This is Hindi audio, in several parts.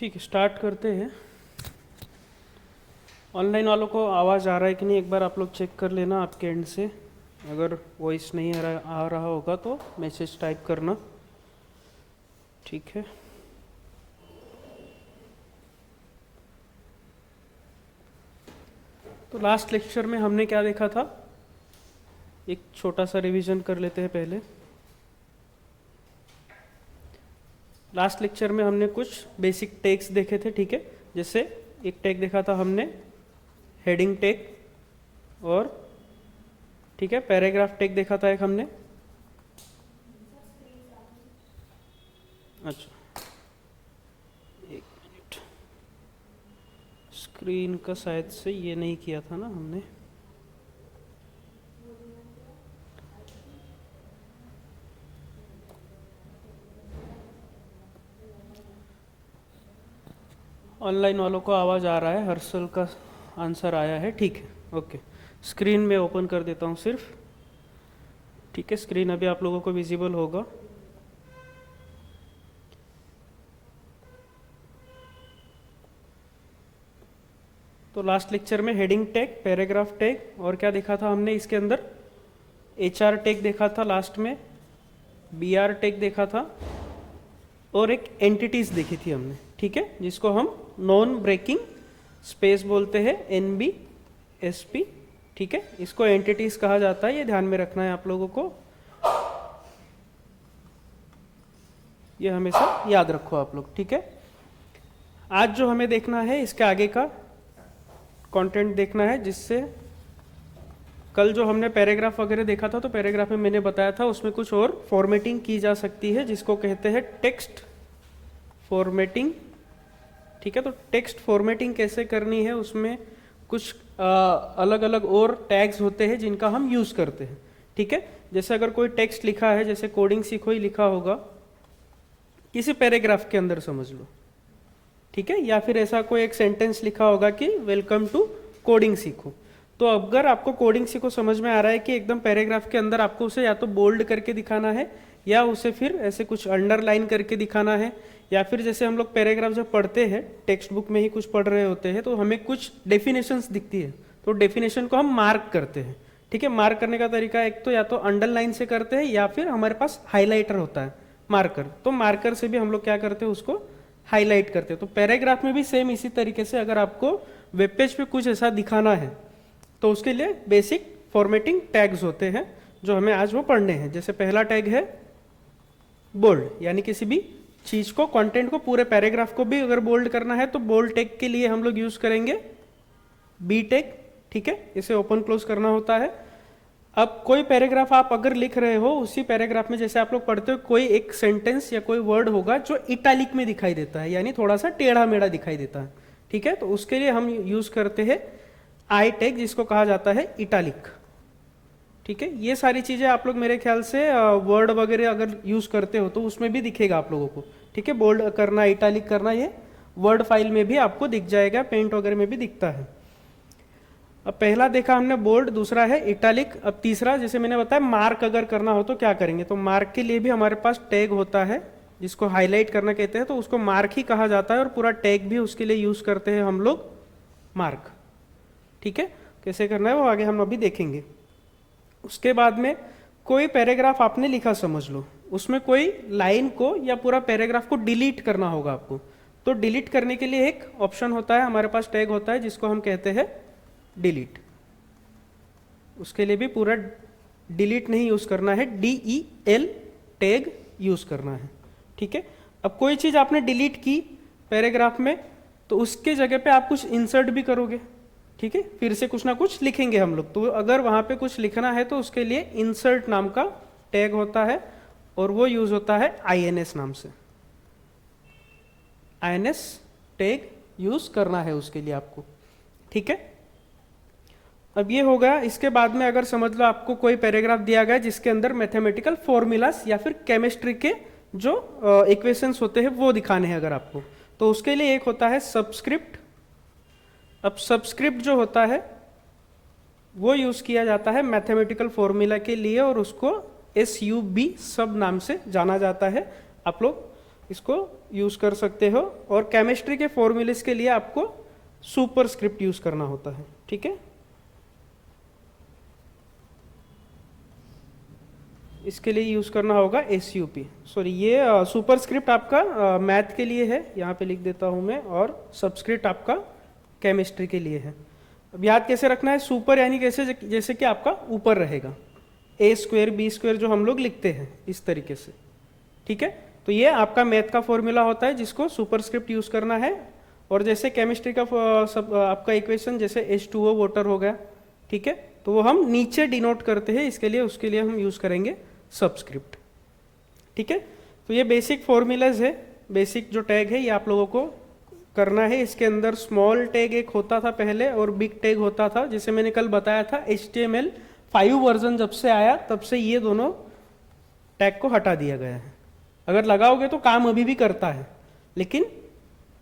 ठीक है, स्टार्ट करते हैं। ऑनलाइन वालों को आवाज़ आ रहा है कि नहीं, एक बार आप लोग चेक कर लेना आपके एंड से। अगर वॉइस नहीं आ रहा होगा तो मैसेज टाइप करना। ठीक है, तो लास्ट लेक्चर में हमने क्या देखा था, एक छोटा सा रिवीजन कर लेते हैं पहले। लास्ट लेक्चर में हमने कुछ बेसिक टैग्स देखे थे। ठीक है, जैसे एक टैग देखा था हमने हेडिंग टैग, और ठीक है पैराग्राफ टैग देखा था एक हमने। अच्छा, एक मिनट, स्क्रीन का शायद से ये नहीं किया था ना हमने। ऑनलाइन वालों को आवाज़ आ रहा है, हर्षल का आंसर आया है। ठीक है, ओके। स्क्रीन में ओपन कर देता हूँ सिर्फ। ठीक है, स्क्रीन अभी आप लोगों को विजिबल होगा। तो लास्ट लेक्चर में हेडिंग टैग, पैराग्राफ टैग और क्या देखा था हमने इसके अंदर, HR टैग देखा था लास्ट में, BR टैग देखा था, और एक एंटिटीज देखी थी हमने। ठीक है, जिसको हम नॉन ब्रेकिंग स्पेस बोलते हैं, NBSP। ठीक है, इसको एंटिटीज कहा जाता है, ये ध्यान में रखना है आप लोगों को, ये हमेशा याद रखो आप लोग। ठीक है, आज जो हमें देखना है इसके आगे का कंटेंट देखना है, जिससे कल जो हमने पैराग्राफ वगैरह देखा था, तो पैराग्राफ में मैंने बताया था उसमें कुछ और फॉर्मेटिंग की जा सकती है, जिसको कहते हैं टेक्स्ट फॉर्मेटिंग। ठीक है, तो टेक्स्ट फॉर्मेटिंग कैसे करनी है, उसमें कुछ अलग अलग और टैग्स होते हैं जिनका हम यूज़ करते हैं। ठीक है, जैसे अगर कोई टेक्स्ट लिखा है, जैसे कोडिंग सीखो ही लिखा होगा किसी पैराग्राफ के अंदर समझ लो। ठीक है, या फिर ऐसा कोई एक सेंटेंस लिखा होगा कि वेलकम टू कोडिंग सीखो। तो अगर आपको कोडिंग सीखो समझ में आ रहा है कि एकदम पैराग्राफ के अंदर आपको उसे या तो बोल्ड करके दिखाना है, या उसे फिर ऐसे कुछ अंडरलाइन करके दिखाना है, या फिर जैसे हम लोग पैराग्राफ जब पढ़ते हैं, टेक्स्ट बुक में ही कुछ पढ़ रहे होते हैं, तो हमें कुछ डेफिनेशंस दिखती है, तो डेफिनेशन को हम मार्क करते हैं। ठीक है, मार्क करने का तरीका एक तो या तो अंडरलाइन से करते हैं, या फिर हमारे पास हाईलाइटर होता है मार्कर, तो मार्कर से भी हम लोग क्या करते हैं, उसको हाईलाइट करते हैं। तो पैराग्राफ में भी सेम इसी तरीके से अगर आपको वेब पेज पे कुछ ऐसा दिखाना है, तो उसके लिए बेसिक फॉर्मेटिंग टैग्स होते हैं जो हमें आज वो पढ़ने हैं। जैसे पहला टैग है बोल्ड, यानी किसी भी चीज को, कंटेंट को, पूरे पैराग्राफ को भी अगर बोल्ड करना है तो बोल्ड टैग के लिए हम लोग यूज करेंगे B टैग। ठीक है, इसे ओपन क्लोज करना होता है। अब कोई पैराग्राफ आप अगर लिख रहे हो, उसी पैराग्राफ में जैसे आप लोग पढ़ते हो, कोई एक सेंटेंस या कोई वर्ड होगा जो इटैलिक में दिखाई देता है, यानी थोड़ा सा टेढ़ा मेढ़ा दिखाई देता है। ठीक है, तो उसके लिए हम यूज करते हैं I टैग, जिसको कहा जाता है इटैलिक। ठीक है, ये सारी चीजें आप लोग मेरे ख्याल से वर्ड वगैरह अगर यूज करते हो तो उसमें भी दिखेगा आप लोगों को। ठीक है, बोल्ड करना, इटैलिक करना, ये वर्ड फाइल में भी आपको दिख जाएगा, पेंट वगैरह में भी दिखता है। अब पहला देखा हमने बोल्ड, दूसरा है इटैलिक। अब तीसरा, जैसे मैंने बताया, मार्क अगर करना हो तो क्या करेंगे, तो मार्क के लिए भी हमारे पास टैग होता है जिसको हाईलाइट करना कहते हैं, तो उसको मार्क ही कहा जाता है, और पूरा टैग भी उसके लिए यूज करते हैं हम लोग, मार्क। ठीक है, कैसे करना है वो आगे हम अभी देखेंगे। उसके बाद में कोई पैराग्राफ आपने लिखा समझ लो, उसमें कोई लाइन को या पूरा पैराग्राफ को डिलीट करना होगा आपको, तो डिलीट करने के लिए एक ऑप्शन होता है, हमारे पास टैग होता है जिसको हम कहते हैं डिलीट। उसके लिए भी पूरा डिलीट नहीं यूज करना है, DEL टैग यूज करना है। ठीक है, अब कोई चीज आपने डिलीट की पैराग्राफ में, तो उसके जगह पे आप कुछ इंसर्ट भी करोगे। ठीक है, फिर से कुछ ना कुछ लिखेंगे हम लोग, तो अगर वहां पे कुछ लिखना है तो उसके लिए इंसर्ट नाम का टैग होता है, और वो यूज होता है INS नाम से। INS टैग यूज करना है उसके लिए आपको। ठीक है, अब ये हो गया। इसके बाद में अगर समझ लो आपको कोई पैराग्राफ दिया गया जिसके अंदर मैथमेटिकल फॉर्मूलास या फिर केमिस्ट्री के जो इक्वेशंस होते हैं वो दिखाने हैं अगर आपको, तो उसके लिए एक होता है सबस्क्रिप्ट। अब सबस्क्रिप्ट जो होता है वो यूज किया जाता है मैथमेटिकल फॉर्मूला के लिए, और उसको SUB सब नाम से जाना जाता है। आप लोग इसको यूज़ कर सकते हो। और केमिस्ट्री के फॉर्मूलेस के लिए आपको सुपर स्क्रिप्ट यूज़ करना होता है, ठीक है। इसके लिए यूज़ करना होगा SUP, सॉरी ये सुपर स्क्रिप्ट आपका मैथ के लिए है, यहाँ पे लिख देता हूँ मैं, और सबस्क्रिप्ट आपका केमिस्ट्री के लिए है। अब याद कैसे रखना है, सुपर यानी कैसे, जैसे कि आपका ऊपर रहेगा, A² B² जो हम लोग लिखते हैं इस तरीके से, ठीक है। तो ये आपका मैथ का फॉर्मूला होता है जिसको सुपर स्क्रिप्ट यूज़ करना है। और जैसे केमिस्ट्री का सब आपका इक्वेशन जैसे H2O वाटर हो गया, ठीक है, तो वो हम नीचे डिनोट करते हैं, इसके लिए उसके लिए हम यूज़ करेंगे सबस्क्रिप्ट, ठीक है। तो ये बेसिक फॉर्मूलाज है, बेसिक जो टैग है ये आप लोगों को करना है। इसके अंदर स्मॉल टैग एक होता था पहले और बिग टैग होता था, जैसे मैंने कल बताया था HTML5 वर्जन जब से आया तब से ये दोनों टैग को हटा दिया गया है। अगर लगाओगे तो काम अभी भी करता है, लेकिन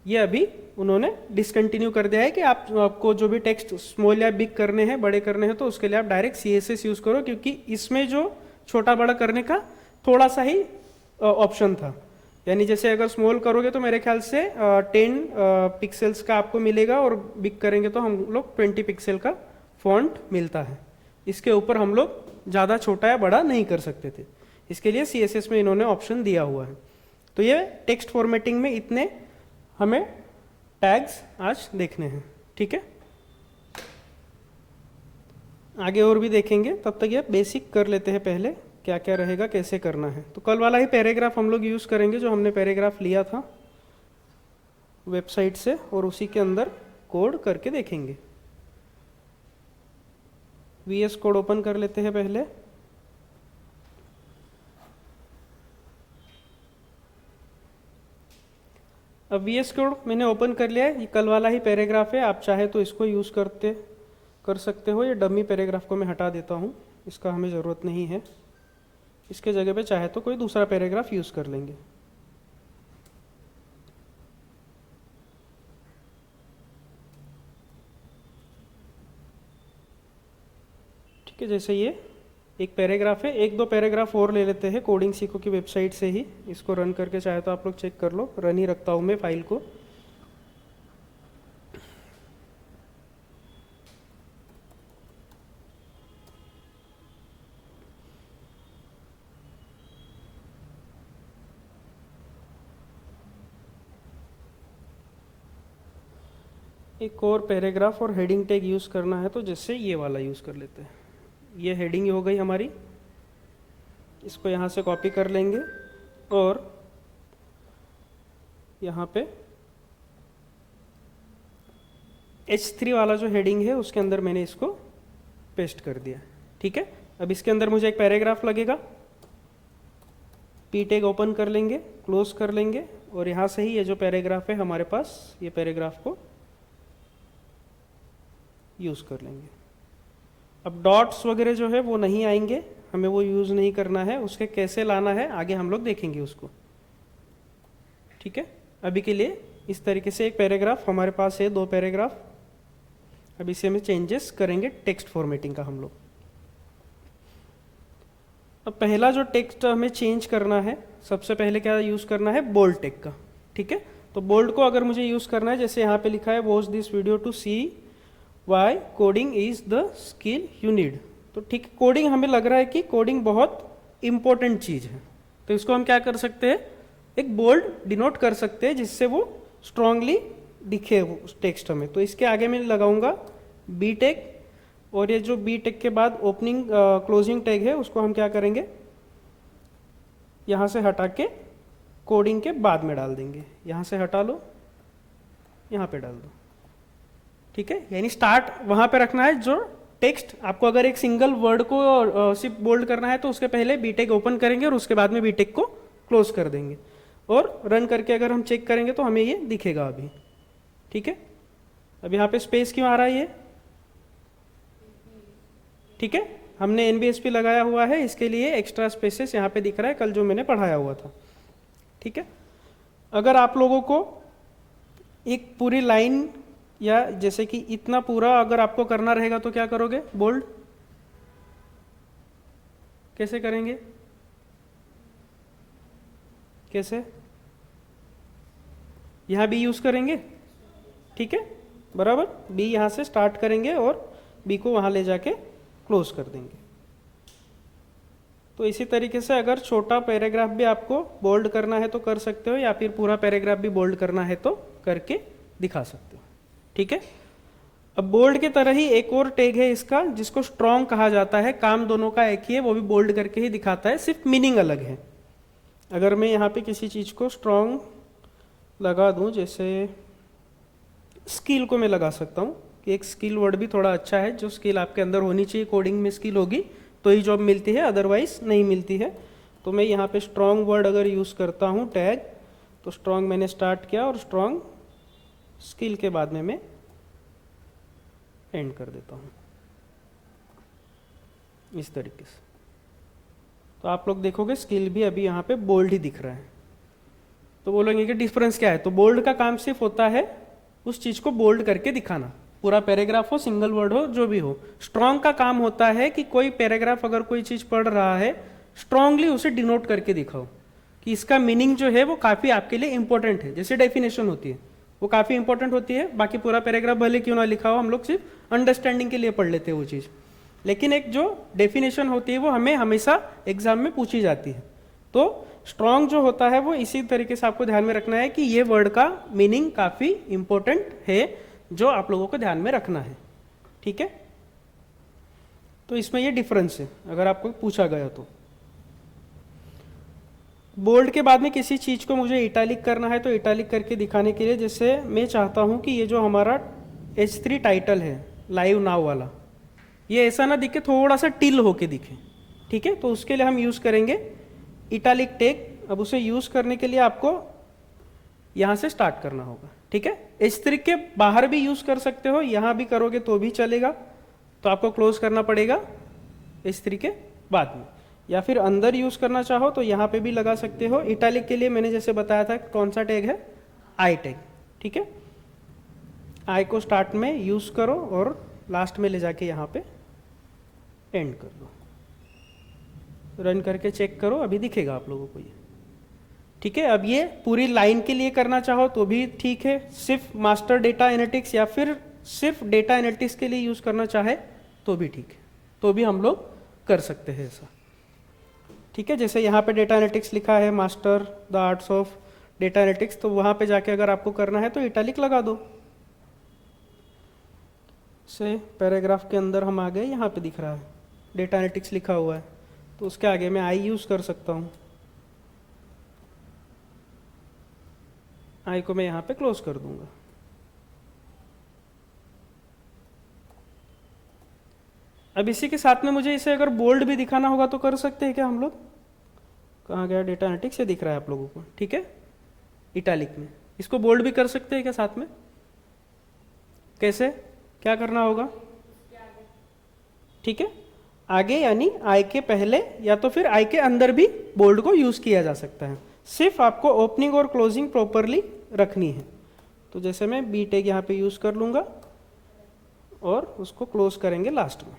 ये अभी उन्होंने डिसकंटिन्यू कर दिया है कि आपको जो भी टेक्स्ट स्मॉल या बिग करने हैं, बड़े करने हैं, तो उसके लिए आप डायरेक्ट CSS यूज़ करो, क्योंकि इसमें जो छोटा बड़ा करने का थोड़ा सा ही ऑप्शन था। यानी जैसे अगर स्मॉल करोगे तो मेरे ख्याल से 10 पिक्सल्स का आपको मिलेगा, और बिग करेंगे तो हम लोग 20 पिक्सल का फॉन्ट मिलता है। इसके ऊपर हम लोग ज़्यादा छोटा या बड़ा नहीं कर सकते थे, इसके लिए CSS में इन्होंने ऑप्शन दिया हुआ है। तो ये टेक्स्ट फॉर्मेटिंग में इतने हमें टैग्स आज देखने हैं, ठीक है। आगे और भी देखेंगे, तब तक ये बेसिक कर लेते हैं पहले, क्या क्या रहेगा, कैसे करना है। तो कल वाला ही पैराग्राफ हम लोग यूज़ करेंगे जो हमने पैराग्राफ लिया था वेबसाइट से, और उसी के अंदर कोड करके देखेंगे। VS कोड ओपन कर लेते हैं पहले। अब VS कोड मैंने ओपन कर लिया है, ये कल वाला ही पैराग्राफ है, आप चाहे तो इसको यूज़ कर सकते हो। ये डमी पैराग्राफ को मैं हटा देता हूँ, इसका हमें ज़रूरत नहीं है। इसके जगह पे चाहे तो कोई दूसरा पैराग्राफ यूज़ कर लेंगे। ठीक है, जैसे ये एक पैराग्राफ है, एक दो पैराग्राफ और ले लेते हैं कोडिंग सीखो की वेबसाइट से ही। इसको रन करके चाहे तो आप लोग चेक कर लो, रन ही रखता हूँ मैं फाइल को। एक और पैराग्राफ और हेडिंग टैग यूज़ करना है, तो जैसे ये वाला यूज़ कर लेते हैं। ये हेडिंग हो गई हमारी, इसको यहाँ से कॉपी कर लेंगे और यहाँ पे H3 वाला जो हेडिंग है उसके अंदर मैंने इसको पेस्ट कर दिया, ठीक है। अब इसके अंदर मुझे एक पैराग्राफ लगेगा, P टैग ओपन कर लेंगे, क्लोज कर लेंगे, और यहाँ से ही ये जो पैराग्राफ है हमारे पास, ये पैराग्राफ को यूज़ कर लेंगे। अब डॉट्स वगैरह जो है वो नहीं आएंगे, हमें वो यूज़ नहीं करना है, उसके कैसे लाना है आगे हम लोग देखेंगे उसको, ठीक है। अभी के लिए इस तरीके से एक पैराग्राफ हमारे पास है, दो पैराग्राफ। अब इसे में चेंजेस करेंगे टेक्स्ट फॉर्मेटिंग का हम लोग। अब पहला जो टेक्स्ट हमें चेंज करना है, सबसे पहले क्या यूज़ करना है, बोल्ड टेक का, ठीक है। तो बोल्ड को अगर मुझे यूज़ करना है, जैसे यहाँ पे लिखा है watch this video to see why coding is the skill you need, तो ठीक, कोडिंग हमें लग रहा है कि कोडिंग बहुत इंपॉर्टेंट चीज़ है, तो इसको हम क्या कर सकते हैं, एक बोल्ड डिनोट कर सकते हैं जिससे वो स्ट्रांगली दिखे उस टेक्स्ट हमें। तो इसके आगे मैं लगाऊंगा बी टैग, और ये जो बी टैग के बाद ओपनिंग क्लोजिंग टैग है उसको हम क्या करेंगे, यहाँ से हटा के कोडिंग के बाद में डाल देंगे। यहाँ से हटा लो, यहाँ पे डाल दो, ठीक है। यानी स्टार्ट वहाँ पे रखना है जो टेक्स्ट आपको, अगर एक सिंगल वर्ड को सिर्फ बोल्ड करना है तो उसके पहले बी टैग ओपन करेंगे और उसके बाद में बी टैग को क्लोज कर देंगे, और रन करके अगर हम चेक करेंगे तो हमें ये दिखेगा अभी, ठीक है। अब यहाँ पे स्पेस क्यों आ रहा है ये, ठीक है, हमने NBSP लगाया हुआ है, इसके लिए एक्स्ट्रा स्पेसेस यहाँ पे दिख रहा है, कल जो मैंने पढ़ाया हुआ था, ठीक है। अगर आप लोगों को एक पूरी लाइन या जैसे कि इतना पूरा अगर आपको करना रहेगा तो क्या करोगे, बोल्ड कैसे करेंगे, कैसे, यहाँ बी यूज़ करेंगे, ठीक है, बराबर। बी यहाँ से स्टार्ट करेंगे और बी को वहाँ ले जाके क्लोज कर देंगे। तो इसी तरीके से अगर छोटा पैराग्राफ भी आपको बोल्ड करना है तो कर सकते हो, या फिर पूरा पैराग्राफ भी बोल्ड करना है तो करके दिखा सकते हो, ठीक है। अब बोल्ड की तरह ही एक और टैग है इसका, जिसको स्ट्रॉन्ग कहा जाता है। काम दोनों का एक ही है, वो भी बोल्ड करके ही दिखाता है, सिर्फ मीनिंग अलग है। अगर मैं यहाँ पे किसी चीज़ को स्ट्रॉन्ग लगा दूँ, जैसे स्किल को मैं लगा सकता हूँ कि एक स्किल वर्ड भी थोड़ा अच्छा है, जो स्किल आपके अंदर होनी चाहिए, कोडिंग में स्किल होगी तो ही जॉब मिलती है, अदरवाइज नहीं मिलती है। तो मैं यहाँ पे स्ट्रॉन्ग वर्ड अगर यूज़ करता हूँ टैग, तो स्ट्रॉन्ग मैंने स्टार्ट किया और स्ट्रॉन्ग स्किल के बाद में मैं एंड कर देता हूँ इस तरीके से। तो आप लोग देखोगे स्किल भी अभी यहाँ पे बोल्ड ही दिख रहा है। तो बोलेंगे कि डिफरेंस क्या है, तो बोल्ड का काम सिर्फ होता है उस चीज़ को बोल्ड करके दिखाना, पूरा पैराग्राफ हो, सिंगल वर्ड हो, जो भी हो। स्ट्रॉन्ग का काम होता है कि कोई पैराग्राफ अगर कोई चीज़ पढ़ रहा है, स्ट्रांगली उसे डिनोट करके दिखाओ कि इसका मीनिंग जो है वो काफ़ी आपके लिए इंपॉर्टेंट है। जैसे डेफिनेशन होती है वो काफ़ी इंपॉर्टेंट होती है, बाकी पूरा पैराग्राफ भले क्यों ना लिखा हो, हम लोग सिर्फ अंडरस्टैंडिंग के लिए पढ़ लेते हैं वो चीज़। लेकिन एक जो डेफिनेशन होती है वो हमें हमेशा एग्जाम में पूछी जाती है। तो स्ट्रॉन्ग जो होता है वो इसी तरीके से आपको ध्यान में रखना है कि ये वर्ड का मीनिंग काफ़ी इंपॉर्टेंट है, जो आप लोगों को ध्यान में रखना है, ठीक है। तो इसमें ये डिफरेंस है अगर आपको पूछा गया तो। बोल्ड के बाद में किसी चीज़ को मुझे इटैलिक करना है, तो इटैलिक करके दिखाने के लिए, जैसे मैं चाहता हूँ कि ये जो हमारा H3 टाइटल है लाइव नाउ वाला, ये ऐसा ना दिखे, थोड़ा सा टिल होके दिखे, ठीक है। तो उसके लिए हम यूज़ करेंगे इटैलिक टैग। अब उसे यूज़ करने के लिए आपको यहाँ से स्टार्ट करना होगा, ठीक है। H3 के बाहर भी यूज़ कर सकते हो, यहाँ भी करोगे तो भी चलेगा। तो आपको क्लोज करना पड़ेगा H3 के बाद में, या फिर अंदर यूज़ करना चाहो तो यहाँ पे भी लगा सकते हो। इटैलिक के लिए मैंने जैसे बताया था कौन सा टैग है, आई टैग, ठीक है। आई को स्टार्ट में यूज़ करो और लास्ट में ले जाके यहाँ पे एंड कर दो। रन करके चेक करो, अभी दिखेगा आप लोगों को ये, ठीक है। अब ये पूरी लाइन के लिए करना चाहो तो भी ठीक है, सिर्फ मास्टर डेटा एनालिटिक्स या फिर सिर्फ डेटा एनालिटिक्स के लिए यूज़ करना चाहे तो भी ठीक है, तो भी हम लोग कर सकते हैं ऐसा, ठीक है। जैसे यहाँ पे डेटा एनालिटिक्स लिखा है, master the arts of data analytics, तो वहाँ पे जाके अगर आपको करना है तो इटैलिक लगा दो। से पैराग्राफ के अंदर हम आ गए, यहाँ पे दिख रहा है डेटा एनालिटिक्स लिखा हुआ है, तो उसके आगे मैं आई यूज़ कर सकता हूँ। आई को मैं यहाँ पे क्लोज कर दूंगा। अब इसी के साथ में मुझे इसे अगर बोल्ड भी दिखाना होगा तो कर सकते हैं क्या हम लोग। कहाँ गया डेटा एनालिटिक्स, से दिख रहा है आप लोगों को, ठीक है, इटैलिक में। इसको बोल्ड भी कर सकते हैं क्या साथ में, कैसे, क्या करना होगा, ठीक है। आगे यानी आई के पहले या तो फिर आई के अंदर भी बोल्ड को यूज़ किया जा सकता है, सिर्फ आपको ओपनिंग और क्लोजिंग प्रॉपरली रखनी है। तो जैसे मैं बी टैग यहाँ पे यूज़ कर लूँगा और उसको क्लोज करेंगे लास्ट में।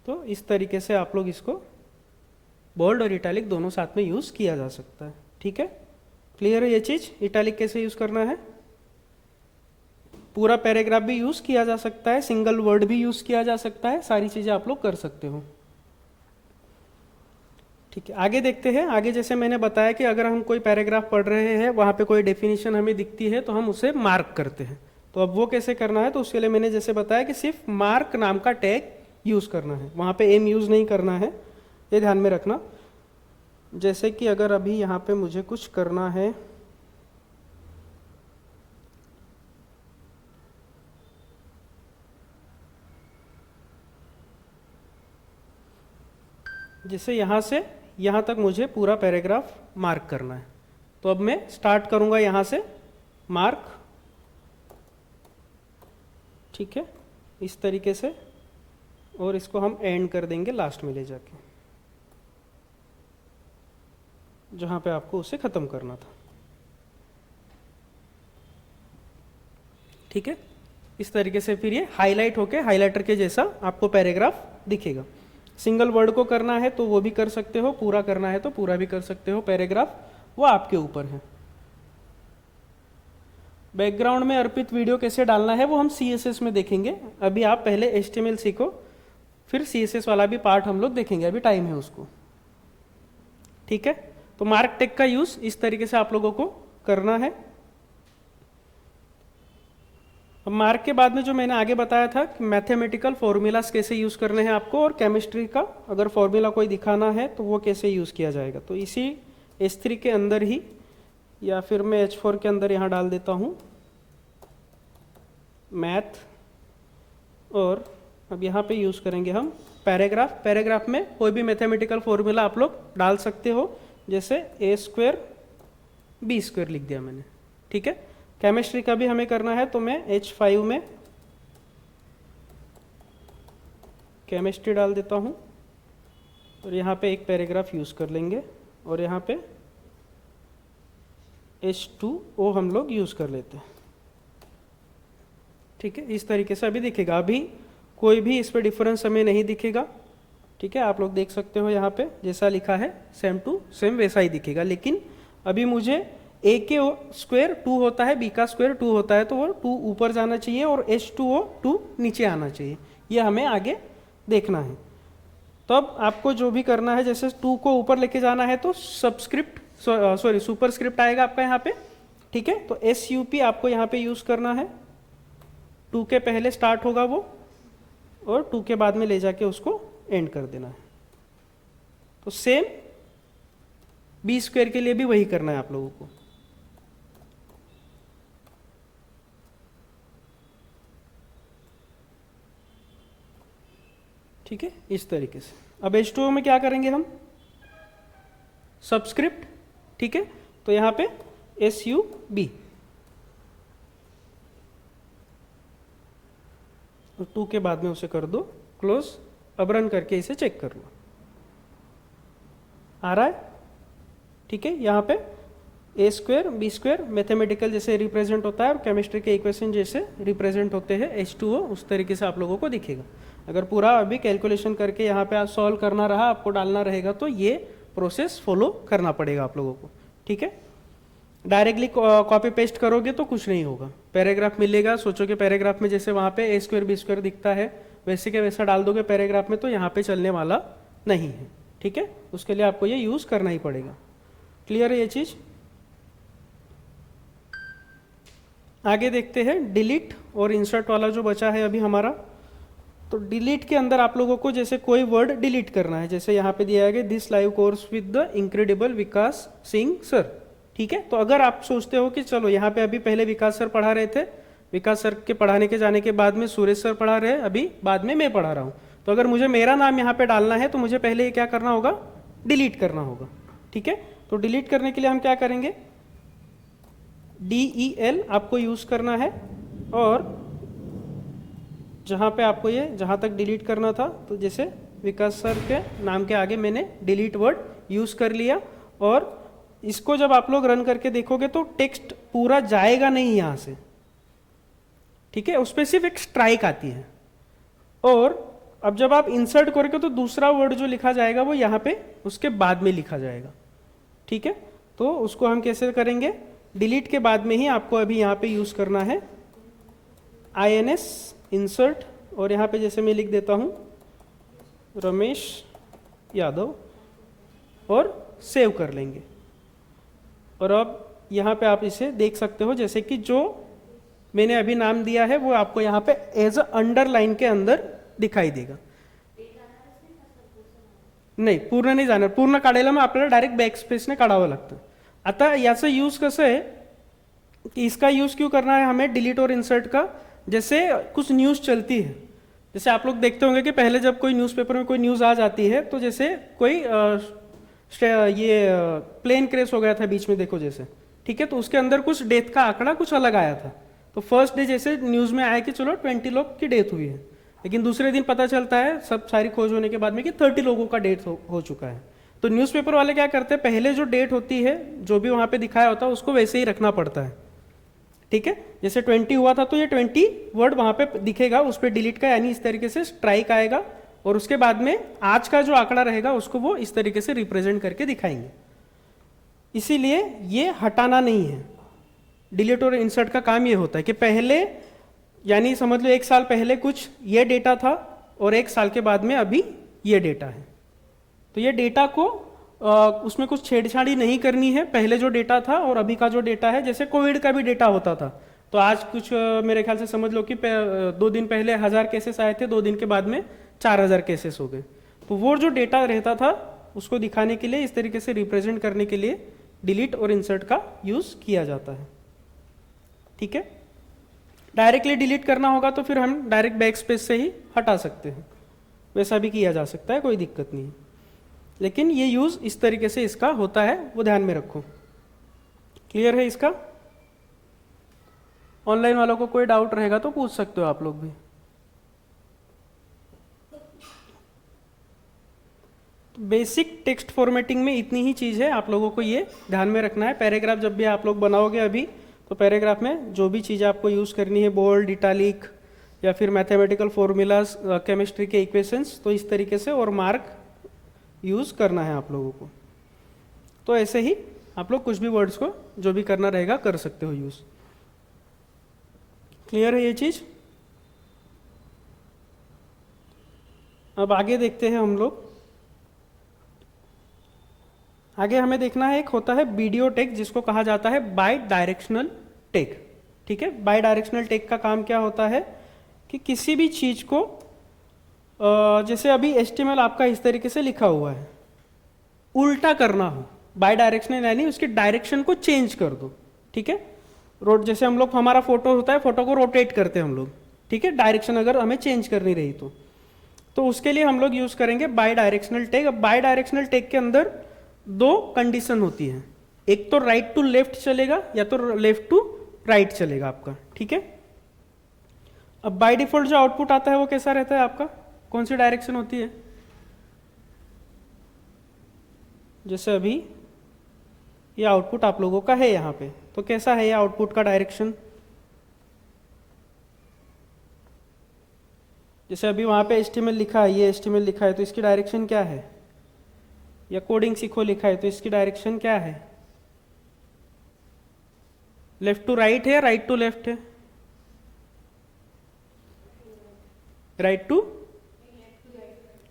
तो इस तरीके से आप लोग इसको बोल्ड और इटैलिक दोनों साथ में यूज़ किया जा सकता है, ठीक है। क्लियर है ये चीज़, इटैलिक कैसे यूज़ करना है। पूरा पैराग्राफ भी यूज़ किया जा सकता है, सिंगल वर्ड भी यूज़ किया जा सकता है, सारी चीज़ें आप लोग कर सकते हो, ठीक है। आगे देखते हैं। आगे जैसे मैंने बताया कि अगर हम कोई पैराग्राफ पढ़ रहे हैं, वहाँ पे कोई डेफिनेशन हमें दिखती है तो हम उसे मार्क करते हैं। तो अब वो कैसे करना है, तो उसके लिए मैंने जैसे बताया कि सिर्फ मार्क नाम का टैग यूज़ करना है, वहाँ पे एम यूज़ नहीं करना है, ये ध्यान में रखना। जैसे कि अगर अभी यहाँ पे मुझे कुछ करना है, जैसे यहाँ से यहाँ तक मुझे पूरा पैराग्राफ मार्क करना है, तो अब मैं स्टार्ट करूँगा यहाँ से मार्क, ठीक है, इस तरीके से, और इसको हम एंड कर देंगे लास्ट में ले जाके, जहाँ पे आपको उसे ख़त्म करना था, ठीक है। इस तरीके से फिर ये हाईलाइट होके हाइलाइटर के जैसा आपको पैराग्राफ दिखेगा। सिंगल वर्ड को करना है तो वो भी कर सकते हो, पूरा करना है तो पूरा भी कर सकते हो पैराग्राफ, वो आपके ऊपर है। बैकग्राउंड में अर्पित वीडियो कैसे डालना है वो हम CSS में देखेंगे। अभी आप पहले HTML सीखो, फिर CSS वाला भी पार्ट हम लोग देखेंगे, अभी टाइम है उसको। ठीक है, तो मार्क टेग का यूज इस तरीके से आप लोगों को करना है। अब मार्क के बाद में जो मैंने आगे बताया था कि मैथमेटिकल फॉर्मूलाज कैसे यूज करने हैं आपको, और केमिस्ट्री का अगर फॉर्मूला कोई दिखाना है तो वो कैसे यूज किया जाएगा। तो इसी H3 के अंदर ही, या फिर मैं H4 के अंदर यहाँ डाल देता हूँ मैथ, और अब यहाँ पे यूज करेंगे हम पैराग्राफ। पैराग्राफ में कोई भी मैथमेटिकल फॉर्मूला आप लोग डाल सकते हो, जैसे A² B² लिख दिया मैंने। ठीक है, केमिस्ट्री का भी हमें करना है तो मैं H5 में केमिस्ट्री डाल देता हूँ, और यहाँ पे एक पैराग्राफ यूज कर लेंगे, और यहाँ पे H2O हम लोग यूज कर लेते हैं। ठीक है, इस तरीके से अभी दिखेगा। अभी कोई भी इस पे डिफरेंस हमें नहीं दिखेगा। ठीक है, आप लोग देख सकते हो यहाँ पे जैसा लिखा है सेम टू सेम वैसा ही दिखेगा, लेकिन अभी मुझे A के स्क्वायर 2 होता है, B का स्क्वायर 2 होता है, तो वो 2 ऊपर जाना चाहिए और H2O 2 नीचे आना चाहिए। ये हमें आगे देखना है। तो अब आपको जो भी करना है, जैसे 2 को ऊपर लेके जाना है तो सुपरस्क्रिप्ट आएगा आपका यहाँ पे। ठीक है, तो SUP आपको यहाँ पे यूज करना है। 2 के पहले स्टार्ट होगा वो, और 2 के बाद में ले जाके उसको एंड कर देना है। तो सेम B² के लिए भी वही करना है आप लोगों को। ठीक है, इस तरीके से। अब H2O में क्या करेंगे हम, सबस्क्रिप्ट। ठीक है, तो यहाँ पे SUB, और 2 के बाद में उसे कर दो क्लोज। अब रन करके इसे चेक कर लो, आ रहा है। ठीक है, यहाँ पे A² B² मैथमेटिकल जैसे रिप्रेजेंट होता है और केमिस्ट्री के इक्वेशन जैसे रिप्रेजेंट होते हैं H2O, उस तरीके से आप लोगों को दिखेगा। अगर पूरा अभी कैलकुलेशन करके यहाँ पे आप सॉल्व करना रहा, आपको डालना रहेगा, तो ये प्रोसेस फॉलो करना पड़ेगा आप लोगों को। ठीक है, डायरेक्टली कॉपी पेस्ट करोगे तो कुछ नहीं होगा। पैराग्राफ मिलेगा, सोचो कि पैराग्राफ में जैसे वहाँ पे A² B² दिखता है, वैसे के वैसा डाल दोगे पैराग्राफ में, तो यहाँ पे चलने वाला नहीं है। ठीक है, उसके लिए आपको ये यूज करना ही पड़ेगा। क्लियर है ये चीज? आगे देखते हैं डिलीट और इंसर्ट वाला जो बचा है अभी हमारा। तो डिलीट के अंदर आप लोगों को जैसे कोई वर्ड डिलीट करना है, जैसे यहाँ पे दिया है this live course with the incredible Vikas Singh sir. ठीक है, तो अगर आप सोचते हो कि चलो यहाँ पे अभी पहले विकास सर पढ़ा रहे थे, विकास सर के पढ़ाने के जाने के बाद में सुरेश सर पढ़ा रहे, अभी बाद में मैं पढ़ा रहा हूँ, तो अगर मुझे मेरा नाम यहाँ पे डालना है तो मुझे पहले ये क्या करना होगा, डिलीट करना होगा। ठीक है, तो डिलीट करने के लिए हम क्या करेंगे, DEL आपको यूज करना है, और जहाँ पे आपको ये जहाँ तक डिलीट करना था, तो जैसे विकास सर के नाम के आगे मैंने डिलीट वर्ड यूज कर लिया, और इसको जब आप लोग रन करके देखोगे तो टेक्स्ट पूरा जाएगा नहीं यहाँ से। ठीक है, उस पर सिर्फ एक स्ट्राइक आती है, और अब जब आप इंसर्ट करोगे तो दूसरा वर्ड जो लिखा जाएगा वो यहाँ पे उसके बाद में लिखा जाएगा। ठीक है, तो उसको हम कैसे करेंगे, डिलीट के बाद में ही आपको अभी यहाँ पे यूज करना है INS इंसर्ट, और यहाँ पे जैसे मैं लिख देता हूँ रमेश यादव, और सेव कर लेंगे। और अब यहाँ पे आप इसे देख सकते हो, जैसे कि जो मैंने अभी नाम दिया है वो आपको यहाँ पे एज अ अंडरलाइन के अंदर दिखाई देगा। नाही, पूर्ण नाही जाणार, पूर्ण काढायला मग आपल्याला डायरेक्ट बॅकस्पेसने काढावं लागतं। आता याचा यूज कसं आहे कि इसका यूज क्यों करना है हमें डिलीट और इंसर्ट का, जैसे कुछ न्यूज़ चलती है, जैसे आप लोग देखते होंगे कि पहले जब कोई न्यूज़पेपर में कोई न्यूज़ आ जाती है, तो जैसे कोई ये प्लेन क्रैश हो गया था बीच में, देखो जैसे, ठीक है, तो उसके अंदर कुछ डेथ का आंकड़ा कुछ अलग आया था। तो फर्स्ट डे जैसे न्यूज़ में आया कि चलो 20 लोग की डेथ हुई है, लेकिन दूसरे दिन पता चलता है सब सारी खोज होने के बाद में कि 30 लोगों का डेथ हो चुका है। तो न्यूज़पेपर वाले क्या करते हैं, पहले जो डेट होती है जो भी वहाँ पे दिखाया होता है उसको वैसे ही रखना पड़ता है। ठीक है, जैसे 20 हुआ था तो ये 20 वर्ड वहाँ पे दिखेगा, उस पर डिलीट का यानी इस तरीके से स्ट्राइक आएगा, और उसके बाद में आज का जो आंकड़ा रहेगा उसको वो इस तरीके से रिप्रेजेंट करके दिखाएंगे। इसीलिए ये हटाना नहीं है। डिलीट और इंसर्ट का काम ये होता है कि पहले यानी समझ लो 1 साल पहले कुछ ये डेटा था और 1 साल के बाद में अभी ये डेटा है, तो ये डेटा को उसमें कुछ छेड़छाड़ी नहीं करनी है। पहले जो डेटा था और अभी का जो डेटा है, जैसे कोविड का भी डेटा होता था, तो आज कुछ मेरे ख्याल से समझ लो कि 2 दिन पहले 1000 केसेस आए थे, 2 दिन के बाद में 4000 केसेस हो गए। तो वो जो डेटा रहता था उसको दिखाने के लिए, इस तरीके से रिप्रेजेंट करने के लिए डिलीट और इंसर्ट का यूज किया जाता है। ठीक है, डायरेक्टली डिलीट करना होगा तो फिर हम डायरेक्ट बैक स्पेस से ही हटा सकते हैं, वैसा भी किया जा सकता है, कोई दिक्कत नहीं है। लेकिन ये यूज इस तरीके से इसका होता है, वो ध्यान में रखो। क्लियर है इसका? ऑनलाइन वालों को कोई डाउट रहेगा तो पूछ सकते हो आप लोग भी। बेसिक टेक्स्ट फॉर्मेटिंग में इतनी ही चीज़ है, आप लोगों को ये ध्यान में रखना है। पैराग्राफ जब भी आप लोग बनाओगे अभी, तो पैराग्राफ में जो भी चीज़ें आपको यूज़ करनी है, बोल्ड, इटालिक या फिर मैथमेटिकल फॉर्मूलाज, केमिस्ट्री के इक्वेशंस, तो इस तरीके से और मार्क यूज़ करना है आप लोगों को। तो ऐसे ही आप लोग कुछ भी वर्ड्स को जो भी करना रहेगा कर सकते हो यूज़। क्लियर है ये चीज़? अब आगे देखते हैं हम लोग। आगे हमें देखना है, एक होता है वीडियो टैग जिसको कहा जाता है बाय डायरेक्शनल टैग। ठीक है, बाय डायरेक्शनल टैग का काम क्या होता है कि किसी भी चीज को जैसे अभी HTML आपका इस तरीके से लिखा हुआ है, उल्टा करना हो, बाय डायरेक्शनल यानी उसकी डायरेक्शन को चेंज कर दो। ठीक है, जैसे हम लोग, हमारा फोटो होता है, फोटो को रोटेट करते हैं हम लोग। ठीक है, डायरेक्शन अगर हमें चेंज करनी रही तो उसके लिए हम लोग यूज करेंगे बाय डायरेक्शनल टैग। अब बाय डायरेक्शनल टैग के अंदर 2 कंडीशन होती है, एक तो राइट टू लेफ्ट चलेगा या तो लेफ्ट टू राइट चलेगा आपका। ठीक है, अब बाय डिफॉल्ट जो आउटपुट आता है वो कैसा रहता है आपका, कौन सी डायरेक्शन होती है? जैसे अभी ये आउटपुट आप लोगों का है यहाँ पे, तो कैसा है ये आउटपुट का डायरेक्शन? जैसे अभी वहाँ पे HTML लिखा है, ये HTML लिखा है, तो इसकी डायरेक्शन क्या है? या कोडिंग सीखो लिखा है, तो इसकी डायरेक्शन क्या है? लेफ्ट टू राइट है या राइट टू लेफ्ट है? राइट टू,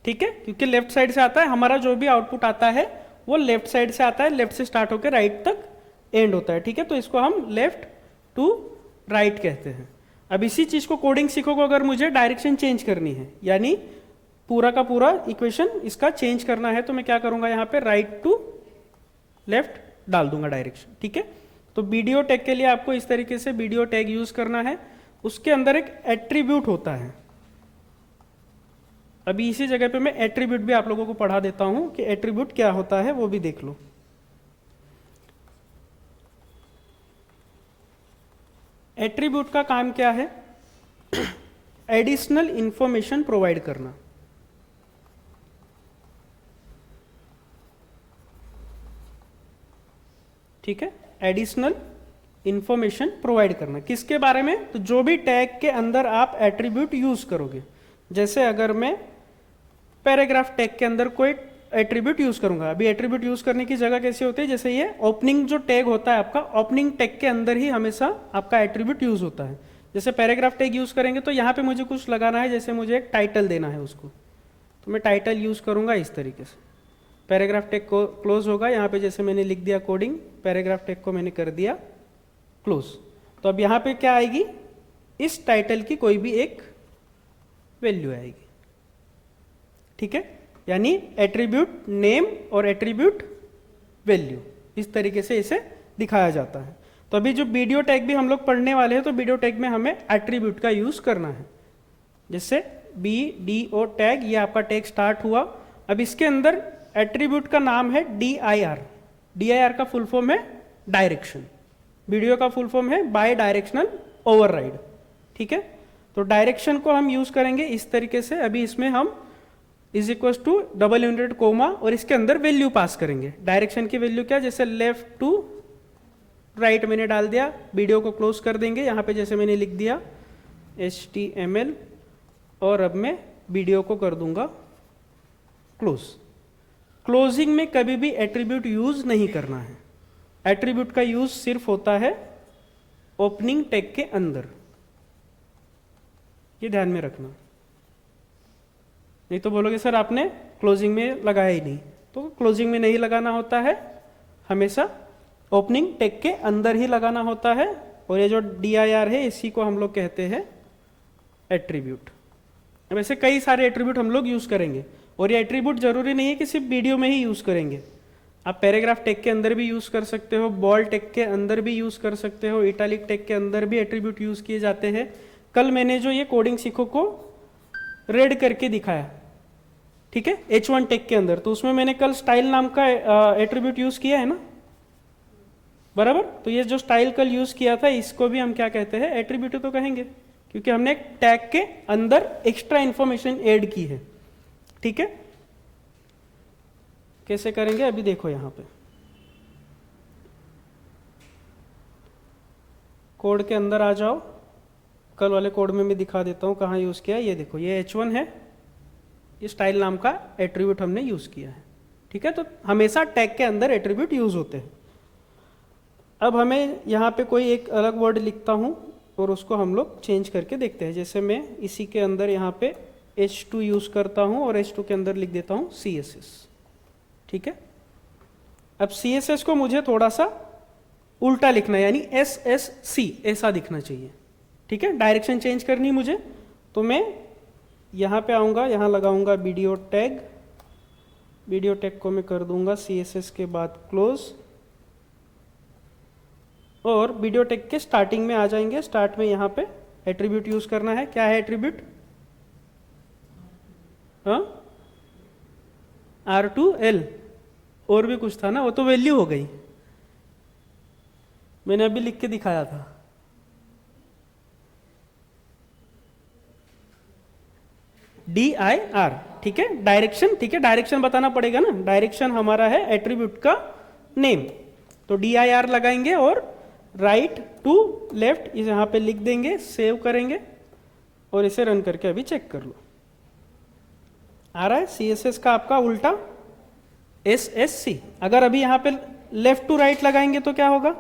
ठीक है, क्योंकि लेफ्ट साइड से आता है हमारा, जो भी आउटपुट आता है वो लेफ्ट साइड से आता है, लेफ्ट से स्टार्ट होकर राइट तक एंड होता है। ठीक है, तो इसको हम लेफ्ट टू राइट कहते हैं। अब इसी चीज को कोडिंग सीखोगे, अगर मुझे डायरेक्शन चेंज करनी है, यानी पूरा का पूरा इक्वेशन इसका चेंज करना है, तो मैं क्या करूंगा, यहाँ पे राइट टू लेफ्ट डाल दूंगा डायरेक्शन। ठीक है, तो वीडियो टैग के लिए आपको इस तरीके से वीडियो टैग यूज करना है। उसके अंदर एक एट्रीब्यूट होता है, अभी इसी जगह पे मैं एट्रीब्यूट भी आप लोगों को पढ़ा देता हूं कि एट्रीब्यूट क्या होता है, वो भी देख लो। एट्रीब्यूट का काम क्या है? एडिशनल इंफॉर्मेशन प्रोवाइड करना। ठीक है, एडिशनल इंफॉर्मेशन प्रोवाइड करना किसके बारे में? तो जो भी टैग के अंदर आप एट्रीब्यूट यूज करोगे, जैसे अगर मैं पैराग्राफ टैग के अंदर कोई एट्रीब्यूट यूज करूंगा, अभी एट्रीब्यूट यूज करने की जगह कैसे होती है, जैसे ये ओपनिंग जो टैग होता है आपका, ओपनिंग टैग के अंदर ही हमेशा आपका एट्रीब्यूट यूज होता है। जैसे पैराग्राफ टैग यूज करेंगे तो यहाँ पे मुझे कुछ लगाना है, जैसे मुझे एक टाइटल देना है उसको, तो मैं टाइटल यूज करूंगा इस तरीके से। पैराग्राफ टैग को क्लोज होगा, यहाँ पे जैसे मैंने लिख दिया कोडिंग, पैराग्राफ टैग को मैंने कर दिया क्लोज। तो अब यहाँ पे क्या आएगी, इस टाइटल की कोई भी एक वैल्यू आएगी। ठीक है, यानी एट्रीब्यूट नेम और एट्रीब्यूट वैल्यू, इस तरीके से इसे दिखाया जाता है। तो अभी जो वीडियो टैग भी हम लोग पढ़ने वाले हैं, तो वीडियो टैग में हमें एट्रीब्यूट का यूज करना है। जैसे BDO टैग, ये आपका टैग स्टार्ट हुआ। अब इसके अंदर एट्रीब्यूट का नाम है DIR। DIR का फुल फॉर्म है डायरेक्शन, वीडियो का फुल फॉर्म है बाय डायरेक्शनल ओवरराइड। ठीक है, तो डायरेक्शन को हम यूज करेंगे इस तरीके से। अभी इसमें हम is equal to double unit comma और इसके अंदर वैल्यू पास करेंगे। डायरेक्शन की वैल्यू क्या, जैसे लेफ्ट टू राइट मैंने डाल दिया, वीडियो को क्लोज कर देंगे। यहाँ पे जैसे मैंने लिख दिया HTML और अब मैं वीडियो को कर दूंगा क्लोज। क्लोजिंग में कभी भी एट्रीब्यूट यूज नहीं करना है। एट्रीब्यूट का यूज सिर्फ होता है ओपनिंग टैग के अंदर, ये ध्यान में रखना। नहीं तो बोलोगे सर आपने क्लोजिंग में लगाया ही नहीं, तो क्लोजिंग में नहीं लगाना होता है, हमेशा ओपनिंग टैग के अंदर ही लगाना होता है। और ये जो dir है इसी को हम लोग कहते हैं एट्रीब्यूट। वैसे कई सारे एट्रीब्यूट हम लोग यूज करेंगे, और ये एट्रीब्यूट जरूरी नहीं है कि सिर्फ वीडियो में ही यूज करेंगे। आप पैराग्राफ टैग के अंदर भी यूज कर सकते हो, बॉल्ड टैग के अंदर भी यूज कर सकते हो, इटैलिक टैग के अंदर भी एट्रीब्यूट यूज किए जाते हैं। कल मैंने जो ये कोडिंग सीखो को रेड करके दिखाया, ठीक है, H1 टैग के अंदर, तो उसमें मैंने कल स्टाइल नाम का एट्रीब्यूट यूज किया है ना, बराबर। तो ये जो स्टाइल कल यूज किया था इसको भी हम क्या कहते हैं, एट्रीब्यूट तो कहेंगे, क्योंकि हमने एक टैग के अंदर एक्स्ट्रा इंफॉर्मेशन ऐड की है, ठीक है। कैसे करेंगे अभी देखो, यहां पे कोड के अंदर आ जाओ। कल वाले कोड में मैं दिखा देता हूं कहां यूज किया है। ये देखो, ये H1 है, ये स्टाइल नाम का एट्रीब्यूट हमने यूज किया है, ठीक है। तो हमेशा टैग के अंदर एट्रीब्यूट यूज होते हैं। अब हमें यहाँ पे कोई एक अलग वर्ड लिखता हूँ और उसको हम लोग चेंज करके देखते हैं। जैसे मैं इसी के अंदर यहाँ पे H2 यूज करता हूँ और H2 के अंदर लिख देता हूँ CSS, ठीक है। अब CSS को मुझे थोड़ा सा उल्टा लिखना है, यानी SSC ऐसा दिखना चाहिए, ठीक है। डायरेक्शन चेंज करनी मुझे, तो मैं यहाँ पे आऊँगा, यहाँ लगाऊंगा वीडियो टैग। वीडियो टैग को मैं कर दूंगा CSS के बाद क्लोज, और वीडियो टैग के स्टार्टिंग में आ जाएंगे। स्टार्ट में यहाँ पे एट्रीब्यूट यूज करना है। क्या है एट्रीब्यूट? R2L, और भी कुछ था ना, वो तो वैल्यू हो गई, मैंने अभी लिख के दिखाया था। DIR, ठीक है, डायरेक्शन, ठीक है, डायरेक्शन बताना पड़ेगा ना। डायरेक्शन हमारा है एट्रीब्यूट का नेम, तो DIR लगाएंगे और राइट टू लेफ्ट इस यहाँ पे लिख देंगे, सेव करेंगे और इसे रन करके अभी चेक कर लो। आ रहा है CSS का आपका उल्टा SSC। अगर अभी यहाँ पे लेफ्ट टू राइट लगाएंगे तो क्या होगा?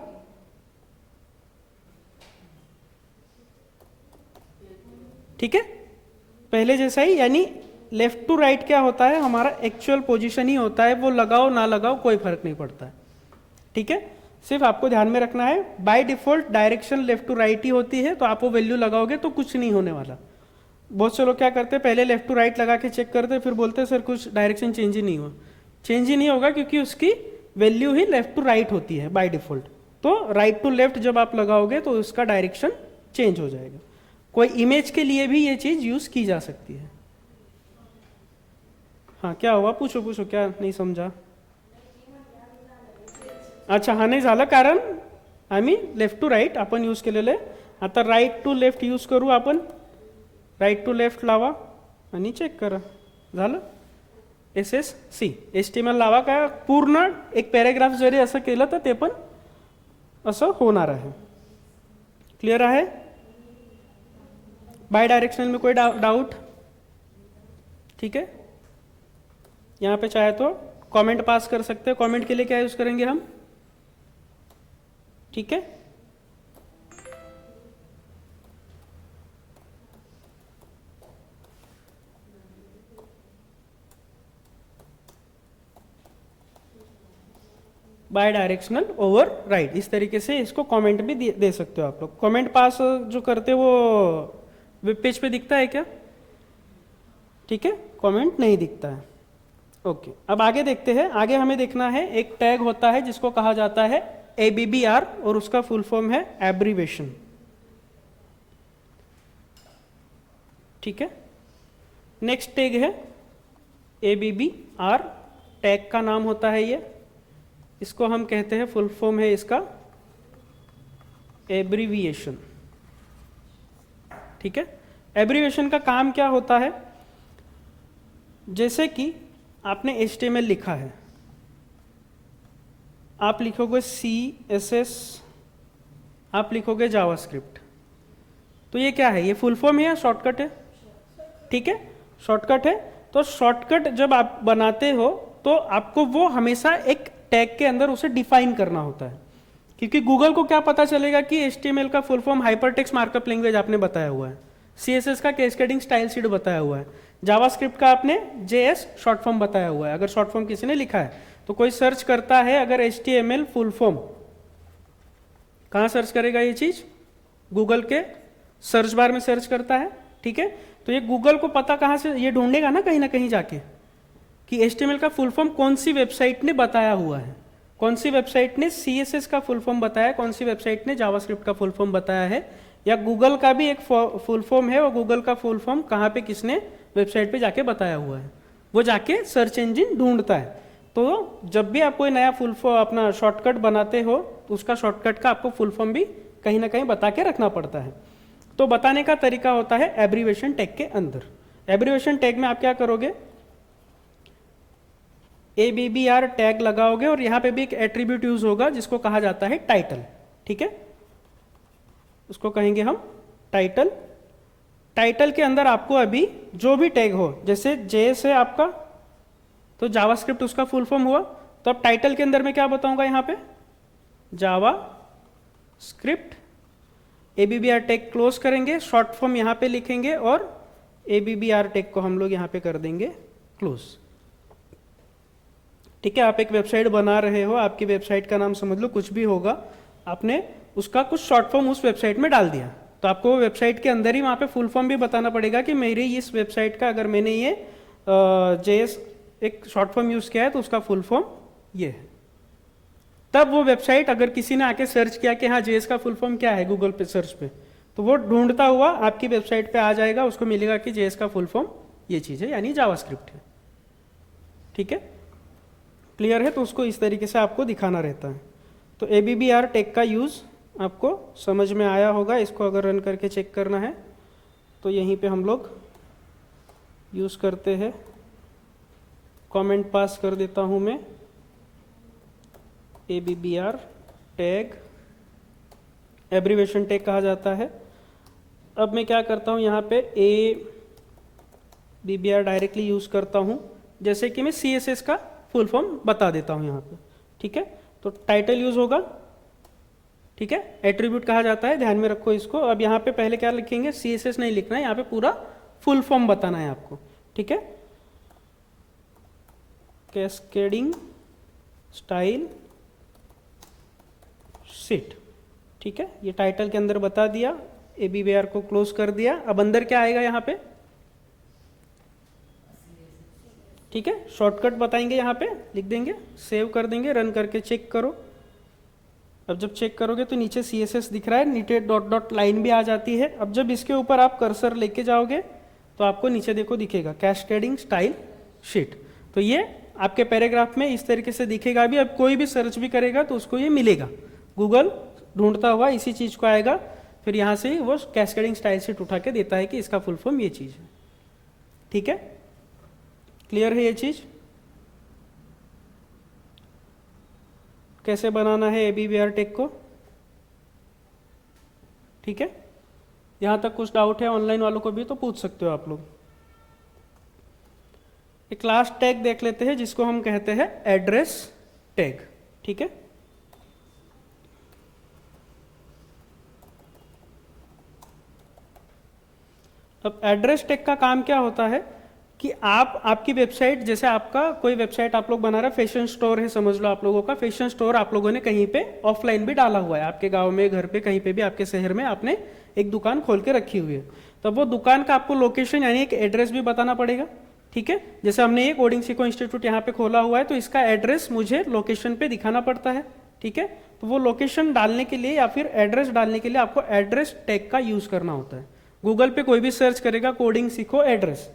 ठीक है, पहले जैसा ही, यानी लेफ्ट टू राइट क्या होता है, हमारा एक्चुअल पोजीशन ही होता है, वो लगाओ ना लगाओ कोई फर्क नहीं पड़ता है, ठीक है। सिर्फ आपको ध्यान में रखना है, by default direction left to right ही होती है, तो आप वो वैल्यू लगाओगे तो कुछ नहीं होने वाला। बहुत से लोग क्या करते हैं, पहले लेफ्ट टू राइट लगा के चेक करते, फिर बोलते हैं सर कुछ डायरेक्शन चेंज ही नहीं हुआ। चेंज ही नहीं होगा क्योंकि उसकी वैल्यू ही लेफ्ट टू राइट होती है बाय डिफॉल्ट। तो राइट टू लेफ्ट जब आप लगाओगे तो उसका डायरेक्शन चेंज हो जाएगा। कोई इमेज के लिए भी ये चीज यूज की जा सकती है। हाँ, क्या हुआ, पूछो पूछो, क्या नहीं समझा? अच्छा, हा नाही झालं, कारण आम्ही लेफ्ट टू राईट आपण यूज केलेलं आहे। आता राईट टू लेफ्ट यूज करू आपण। राईट टू लेफ्ट लावा आणि चेक करा, झालं। SSC HTML लावा, का पूर्ण एक पॅरेग्राफ जरी असं केलं तर ते पण असं होणार आहे। क्लियर आहे? बाय डायरेक्शनल में कोई डाउट? ठीक है, यहाँ पे चाहे तो कमेंट पास कर सकते हैं। कमेंट के लिए क्या यूज करेंगे हम? ठीक है, बाय डायरेक्शनल ओवर राइट, इस तरीके से इसको कमेंट भी दे सकते हो आप लोग। कमेंट पास जो करते हो वो वेब पेज पे दिखता है क्या? ठीक है, कमेंट नहीं दिखता है। ओके, अब आगे देखते हैं। आगे हमें देखना है, एक टैग होता है जिसको कहा जाता है ABBR और उसका फुल फॉर्म है एब्रीवेशन। ठीक है, नेक्स्ट टैग है ABBR, टैग का नाम होता है ये। इसको हम कहते हैं, फुल फॉर्म है इसका एब्रीविएशन। ठीक है, एब्रीविएशन का काम क्या होता है? जैसे कि आपने HTML लिखा है, आप लिखोगे CSS, आप लिखोगे जावास्क्रिप्ट, तो ये क्या है? ये फुल फॉर्म है या शॉर्टकट है? ठीक है, शॉर्टकट है। तो शॉर्टकट जब आप बनाते हो तो आपको वो हमेशा एक टैग के अंदर उसे डिफाइन करना होता है, क्योंकि गूगल को क्या पता चलेगा कि HTML का full form hypertext markup language आपने बताया हुआ है, CSS का कैस्केडिंग स्टाइल शीट बताया हुआ है, जावास्क्रिप्ट का आपने JS शॉर्ट फॉर्म बताया हुआ है। अगर शॉर्ट फॉर्म किसी ने लिखा है तो कोई सर्च करता है अगर HTML फुल फॉर्म, कहाँ सर्च करेगा ये चीज? गूगल के सर्च बार में सर्च करता है, ठीक है। तो ये गूगल को पता कहाँ से, ये ढूंढेगा ना कहीं जाके कि HTML का फुल फॉर्म कौन सी वेबसाइट ने बताया हुआ है, कौन सी वेबसाइट ने CSS का फुल फॉर्म बताया, कौन सी वेबसाइट ने जावास्क्रिप्ट का फुल फॉर्म बताया है, या गूगल का भी एक फुल फॉर्म है और गूगल का फुल फॉर्म कहाँ पे किसने वेबसाइट पे जाके बताया हुआ है, वो जाके सर्च इंजन ढूंढता है। तो जब भी आप कोई नया फुल फॉर्म अपना शॉर्टकट बनाते हो तो उसका शॉर्टकट का आपको फुल फॉर्म भी कहीं ना कहीं बता के रखना पड़ता है। तो बताने का तरीका होता है एब्रीवेशन टैग के अंदर। एब्रीवेशन टैग में आप क्या करोगे, ABBR टैग लगाओगे और यहाँ पे भी एक एट्रीब्यूट यूज होगा जिसको कहा जाता है टाइटल, ठीक है, उसको कहेंगे हम टाइटल। टाइटल के अंदर आपको अभी जो भी टैग हो, जैसे JS है आपका तो जावास्क्रिप्ट उसका फुल फॉर्म हुआ, तो अब टाइटल के अंदर मैं क्या बताऊंगा यहाँ पे, जावा स्क्रिप्ट, ABBR टैग क्लोज करेंगे, शॉर्ट फॉर्म यहाँ पे लिखेंगे और ABBR टैग को हम लोग यहाँ पे कर देंगे क्लोज, ठीक है। आप एक वेबसाइट बना रहे हो, आपकी वेबसाइट का नाम समझ लो कुछ भी होगा, आपने उसका कुछ शॉर्ट फॉर्म उस वेबसाइट में डाल दिया, तो आपको वो वेबसाइट के अंदर ही वहाँ पे फुल फॉर्म भी बताना पड़ेगा कि मेरी इस वेबसाइट का अगर मैंने ये JS एक शॉर्ट फॉर्म यूज किया है तो उसका फुल फॉर्म ये है। तब वो वेबसाइट अगर किसी ने आके सर्च किया कि हाँ JS का फुल फॉर्म क्या है गूगल पे सर्च पे, तो वो ढूंढता हुआ आपकी वेबसाइट पे आ जाएगा, उसको मिलेगा कि JS का फुल फॉर्म ये चीज़ है, यानी जावास्क्रिप्ट है, ठीक है। क्लियर है? तो उसको इस तरीके से आपको दिखाना रहता है। तो ABBR टैग का यूज़ आपको समझ में आया होगा। इसको अगर रन करके चेक करना है तो यहीं पे हम लोग यूज़ करते हैं, कमेंट पास कर देता हूँ मैं, ABBR टैग एब्रीवेशन टैग कहा जाता है। अब मैं क्या करता हूँ यहाँ पे ABBR डायरेक्टली यूज़ करता हूँ, जैसे कि मैं CSS का फुल फॉर्म बता देता हूँ यहाँ पे, ठीक है। तो टाइटल यूज़ होगा, ठीक है, एट्रीब्यूट कहा जाता है, ध्यान में रखो इसको। अब यहाँ पे पहले क्या लिखेंगे, CSS नहीं लिखना है, यहाँ पे पूरा फुल फॉर्म बताना है आपको, ठीक है। कैस्केडिंग स्टाइल शीट, ठीक है, ये टाइटल के अंदर बता दिया, ABBR को क्लोज कर दिया। अब अंदर क्या आएगा यहाँ पे, ठीक है, शॉर्टकट बताएंगे, यहाँ पे लिख देंगे, सेव कर देंगे, रन करके चेक करो। अब जब चेक करोगे तो नीचे CSS दिख रहा है, नीचे डॉट डॉट लाइन भी आ जाती है। अब जब इसके ऊपर आप कर्सर लेके जाओगे तो आपको नीचे देखो दिखेगा कैस्केडिंग स्टाइल शीट। तो ये आपके पैराग्राफ में इस तरीके से दिखेगा। अभी अब कोई भी सर्च भी करेगा तो उसको ये मिलेगा, गूगल ढूंढता हुआ इसी चीज को आएगा, फिर यहाँ से वो कैस्केडिंग स्टाइल शीट उठा के देता है कि इसका फुल फॉर्म ये चीज है, ठीक है। क्लियर है ये चीज कैसे बनाना है ABBR टैग को, ठीक है। यहां तक कुछ डाउट है ऑनलाइन वालों को भी तो पूछ सकते हो आप लोग। एक लास्ट टैग देख लेते हैं जिसको हम कहते हैं एड्रेस टैग, ठीक है। अब एड्रेस टैग का काम क्या होता है कि आपकी वेबसाइट, जैसे आपका कोई वेबसाइट आप लोग बना रहे, फैशन स्टोर है समझ लो आप लोगों का, फैशन स्टोर आप लोगों ने कहीं पे ऑफलाइन भी डाला हुआ है, आपके गांव में, घर पे, कहीं पे भी, आपके शहर में आपने एक दुकान खोल के रखी हुई है। तब वो दुकान का आपको लोकेशन यानी एक एड्रेस भी बताना पड़ेगा, ठीक है। जैसे हमने ये कोडिंग सीखो इंस्टीट्यूट यहाँ पे खोला हुआ है तो इसका एड्रेस मुझे लोकेशन पे दिखाना पड़ता है, ठीक है। तो वो लोकेशन डालने के लिए या फिर एड्रेस डालने के लिए आपको एड्रेस टैग का यूज करना होता है। गूगल पे कोई भी सर्च करेगा कोडिंग सीखो एड्रेस,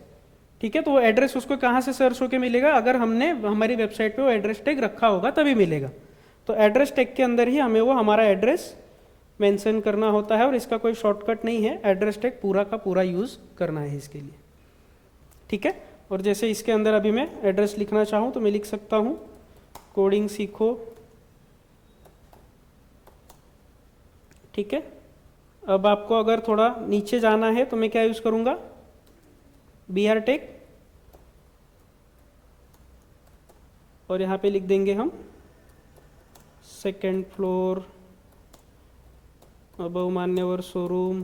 ठीक है, तो वो एड्रेस उसको कहाँ से सर्च होके मिलेगा, अगर हमने हमारी वेबसाइट पे वो एड्रेस टैग रखा होगा तभी मिलेगा। तो एड्रेस टैग के अंदर ही हमें वो हमारा एड्रेस मेंशन करना होता है और इसका कोई शॉर्टकट नहीं है, एड्रेस टैग पूरा का पूरा यूज करना है इसके लिए, ठीक है। और जैसे इसके अंदर अभी मैं एड्रेस लिखना चाहूँ तो मैं लिख सकता हूँ कोडिंग सीखो, ठीक है। अब आपको अगर थोड़ा नीचे जाना है तो मैं क्या यूज करूँगा, BR टैग और यहाँ पे लिख देंगे हम सेकेंड फ्लोर अबव मान्यवर शोरूम,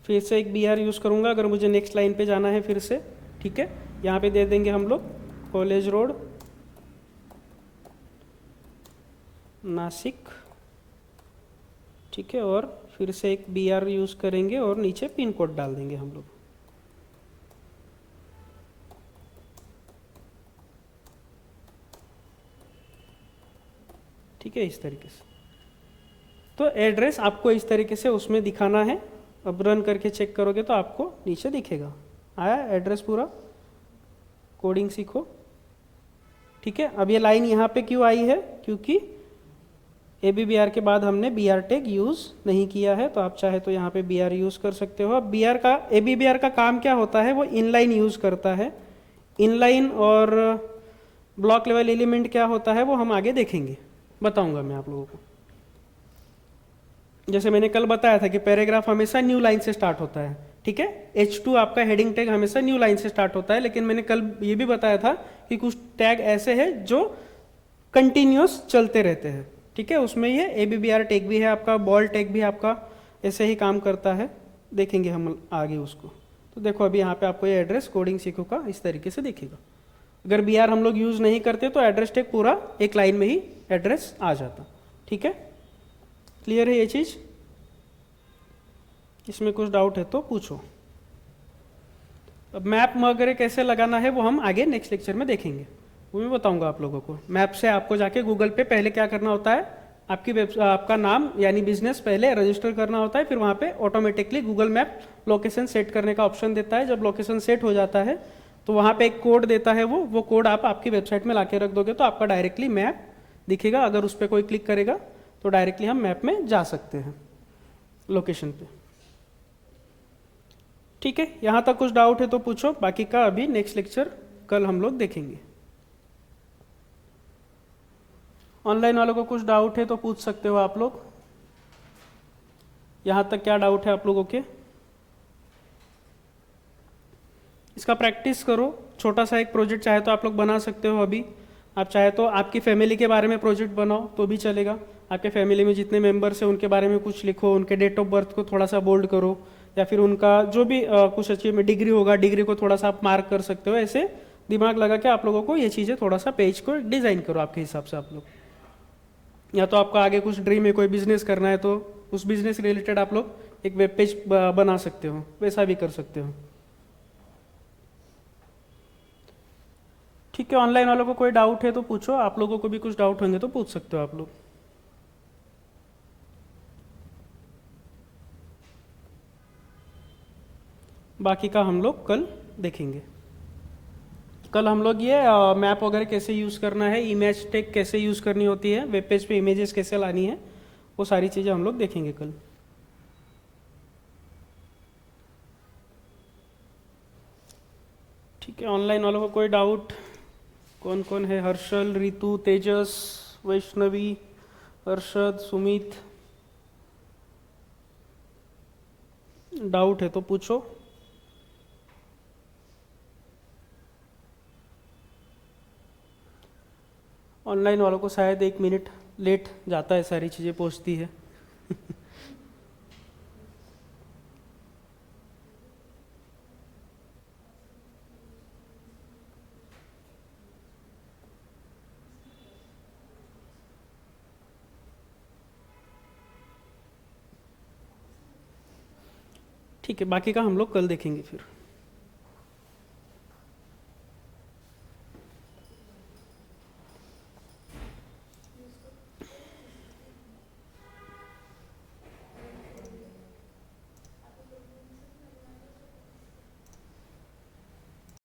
फिर से एक BR यूज़ करूँगा अगर मुझे नेक्स्ट लाइन पे जाना है फिर से। ठीक है, यहाँ पे दे देंगे हम लोग कॉलेज रोड नासिक। ठीक है, और फिर से एक BR यूज़ करेंगे और नीचे पिन कोड डाल देंगे हम लोग। ठीक है, इस तरीके से। तो एड्रेस आपको इस तरीके से उसमें दिखाना है। अब रन करके चेक करोगे तो आपको नीचे दिखेगा, आया एड्रेस पूरा। कोडिंग सीखो। ठीक है, अब ये लाइन यहाँ पे क्यों आई है, क्योंकि ABBR के बाद हमने BR टैग यूज़ नहीं किया है, तो आप चाहे तो यहाँ पे BR यूज़ कर सकते हो। अब ABBR का काम क्या होता है, वो इनलाइन यूज़ करता है। इनलाइन और ब्लॉक लेवल एलिमेंट क्या होता है वो हम आगे देखेंगे, बताऊंगा मैं आप लोगों को। जैसे मैंने कल बताया था कि पैराग्राफ हमेशा न्यू लाइन से स्टार्ट होता है। ठीक है, H2 आपका हेडिंग टैग हमेशा न्यू लाइन से स्टार्ट होता है, लेकिन मैंने कल ये भी बताया था कि कुछ टैग ऐसे हैं जो कंटिन्यूस चलते रहते हैं। ठीक है, उसमें ये ABBR टैग भी है आपका, बॉल टैग भी आपका ऐसे ही काम करता है, देखेंगे हम आगे उसको। तो देखो अभी यहाँ पे आपको ये एड्रेस कोडिंग सीखो का इस तरीके से दिखेगा। अगर BR हम लोग यूज़ नहीं करते तो एड्रेस टैग पूरा एक लाइन में ही एड्रेस आ जाता। ठीक है, क्लियर है ये चीज़? इसमें कुछ डाउट है तो पूछो। अब मैप वगैरह कैसे लगाना है वो हम आगे नेक्स्ट लेक्चर में देखेंगे, वो मैं बताऊंगा आप लोगों को। मैप से आपको जाके गूगल पे पहले क्या करना होता है, आपका नाम यानी बिजनेस पहले रजिस्टर करना होता है, फिर वहाँ पे automatically Google map location set करने का ऑप्शन देता है। जब लोकेशन सेट हो जाता है तो वहाँ पे एक कोड देता है, वो कोड आप आपकी वेबसाइट में लाके रख दोगे तो आपका डायरेक्टली मैप दिखेगा। अगर उस पर कोई क्लिक करेगा तो डायरेक्टली हम मैप में जा सकते हैं लोकेशन पे। ठीक है, यहाँ तक कुछ डाउट है तो पूछो, बाकी का अभी नेक्स्ट लेक्चर कल हम लोग देखेंगे। ऑनलाइन वालों को कुछ डाउट है तो पूछ सकते हो आप लोग। यहाँ तक क्या डाउट है आप लोगों के? इसका प्रैक्टिस करो, छोटा सा एक प्रोजेक्ट चाहे तो आप लोग बना सकते हो। अभी आप चाहे तो आपकी फैमिली के बारे में प्रोजेक्ट बनाओ तो भी चलेगा। आपके फैमिली में जितने मेंबर्स हैं उनके बारे में कुछ लिखो, उनके डेट ऑफ बर्थ को थोड़ा सा बोल्ड करो, या फिर उनका जो भी कुछ अचीवमेंट डिग्री होगा, डिग्री को थोड़ा सा आप मार्क कर सकते हो। ऐसे दिमाग लगा के आप लोगों को ये चीज़ें थोड़ा सा पेज को डिज़ाइन करो आपके हिसाब से आप लोग। या तो आपका आगे कुछ ड्रीम है, कोई बिजनेस करना है, तो उस बिजनेस रिलेटेड आप लोग एक वेब पेज बना सकते हो, वैसा भी कर सकते हो। ठीक है, ऑनलाइन वालों को कोई डाउट है तो पूछो, आप लोगों को भी कुछ डाउट होंगे तो पूछ सकते हो आप लोग। बाकी का हम लोग कल देखेंगे। कल हम लोग ये मैप वगैरह कैसे यूज़ करना है, इमेज टैग कैसे यूज़ करनी होती है, वेब पेज पे इमेजेस कैसे लानी है, वो सारी चीज़ें हम लोग देखेंगे कल। ठीक है, ऑनलाइन वालों को कोई डाउट? कौन कौन है? हर्षल, रितु, तेजस, वैष्णवी, हर्षद, सुमित, डाउट है तो पूछो। ऑनलाइन वालों को शायद 1 मिनट लेट जाता है, सारी चीज़ें पहुंचती है। ठीक है, बाकी का हम लोग कल देखेंगे फिर।